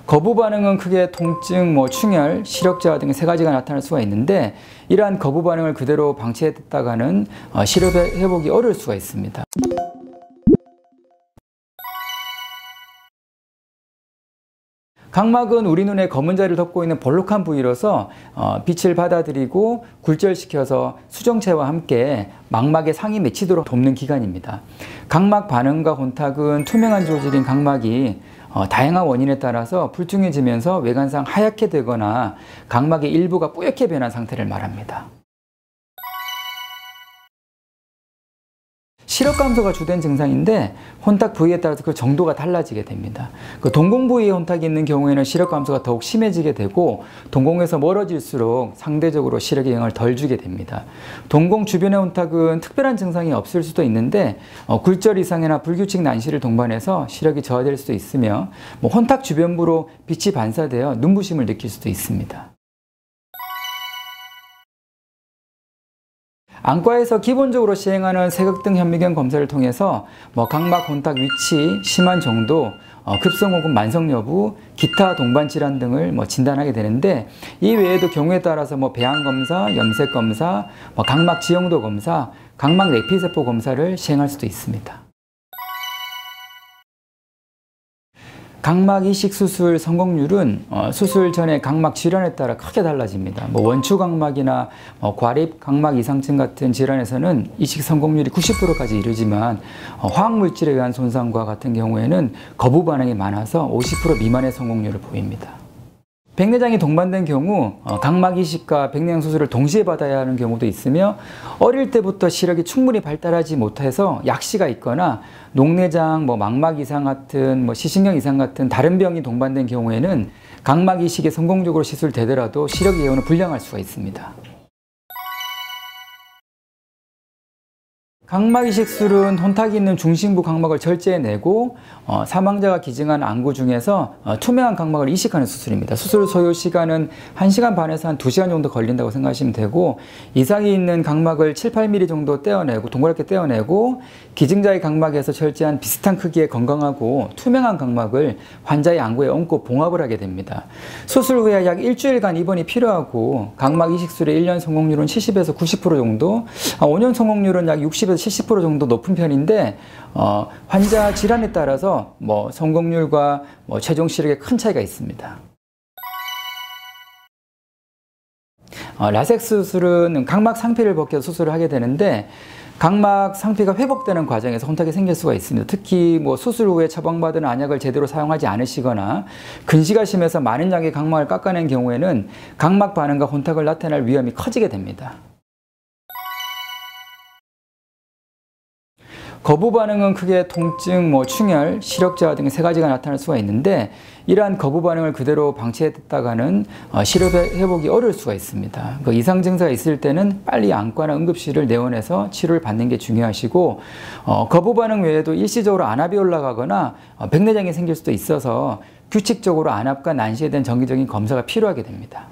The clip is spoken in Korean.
거부 반응은 크게 통증, 충혈, 시력저하 등 세 가지가 나타날 수가 있는데 이러한 거부 반응을 그대로 방치했다가는 시력 회복이 어려울 수가 있습니다. 각막은 우리 눈에 검은 자리를 덮고 있는 볼록한 부위로서 빛을 받아들이고 굴절시켜서 수정체와 함께 망막의 상이 맺히도록 돕는 기관입니다. 각막 반응과 혼탁은 투명한 조직인 각막이 다양한 원인에 따라서 불투명해지면서 외관상 하얗게 되거나 각막의 일부가 뿌옇게 변한 상태를 말합니다. 시력 감소가 주된 증상인데 혼탁 부위에 따라서 그 정도가 달라지게 됩니다. 그 동공 부위에 혼탁이 있는 경우에는 시력 감소가 더욱 심해지게 되고 동공에서 멀어질수록 상대적으로 시력에 영향을 덜 주게 됩니다. 동공 주변의 혼탁은 특별한 증상이 없을 수도 있는데 굴절 이상이나 불규칙 난시를 동반해서 시력이 저하될 수도 있으며 혼탁 주변부로 빛이 반사되어 눈부심을 느낄 수도 있습니다. 안과에서 기본적으로 시행하는 색극등 현미경 검사를 통해서 각막 혼탁 위치, 심한 정도, 급성 혹은 만성 여부, 기타 동반 질환 등을 진단하게 되는데 이 외에도 경우에 따라서 배양 검사, 염색 검사, 각막 지형도 검사, 각막 내피세포 검사를 시행할 수도 있습니다. 각막 이식 수술 성공률은 수술 전에 각막 질환에 따라 크게 달라집니다. 원추 각막이나 과립 각막 이상증 같은 질환에서는 이식 성공률이 90%까지 이르지만 화학물질에 의한 손상과 같은 경우에는 거부 반응이 많아서 50% 미만의 성공률을 보입니다. 백내장이 동반된 경우 각막 이식과 백내장 수술을 동시에 받아야 하는 경우도 있으며 어릴 때부터 시력이 충분히 발달하지 못해서 약시가 있거나 녹내장, 망막 이상 같은 시신경 이상 같은 다른 병이 동반된 경우에는 각막 이식이 성공적으로 시술되더라도 시력 예후는 불량할 수가 있습니다. 각막 이식술은 혼탁이 있는 중심부 각막을 절제해내고 사망자가 기증한 안구 중에서 투명한 각막을 이식하는 수술입니다. 수술 소요 시간은 1시간 반에서 한 2시간 정도 걸린다고 생각하시면 되고 이상이 있는 각막을 7, 8mm 정도 떼어내고 동그랗게 떼어내고 기증자의 각막에서 절제한 비슷한 크기의 건강하고 투명한 각막을 환자의 안구에 얹고 봉합을 하게 됩니다. 수술 후에 약 일주일간 입원이 필요하고 각막 이식술의 1년 성공률은 70에서 90% 정도, 5년 성공률은 약 60에서 70% 정도 높은 편인데 환자 질환에 따라서 성공률과 최종 시력에 큰 차이가 있습니다. 라섹스 수술은 각막 상피를 벗겨 수술을 하게 되는데 각막 상피가 회복되는 과정에서 혼탁이 생길 수가 있습니다. 특히 수술 후에 처방받은 안약을 제대로 사용하지 않으시거나 근시가 심해서 많은 양의 각막을 깎아낸 경우에는 각막 반응과 혼탁을 나타낼 위험이 커지게 됩니다. 거부 반응은 크게 통증, 충혈, 시력저하 등 세 가지가 나타날 수가 있는데 이러한 거부 반응을 그대로 방치했다가는 시력 회복이 어려울 수가 있습니다. 이상 증세가 있을 때는 빨리 안과나 응급실을 내원해서 치료를 받는 게 중요하시고 거부 반응 외에도 일시적으로 안압이 올라가거나 백내장이 생길 수도 있어서 규칙적으로 안압과 난시에 대한 정기적인 검사가 필요하게 됩니다.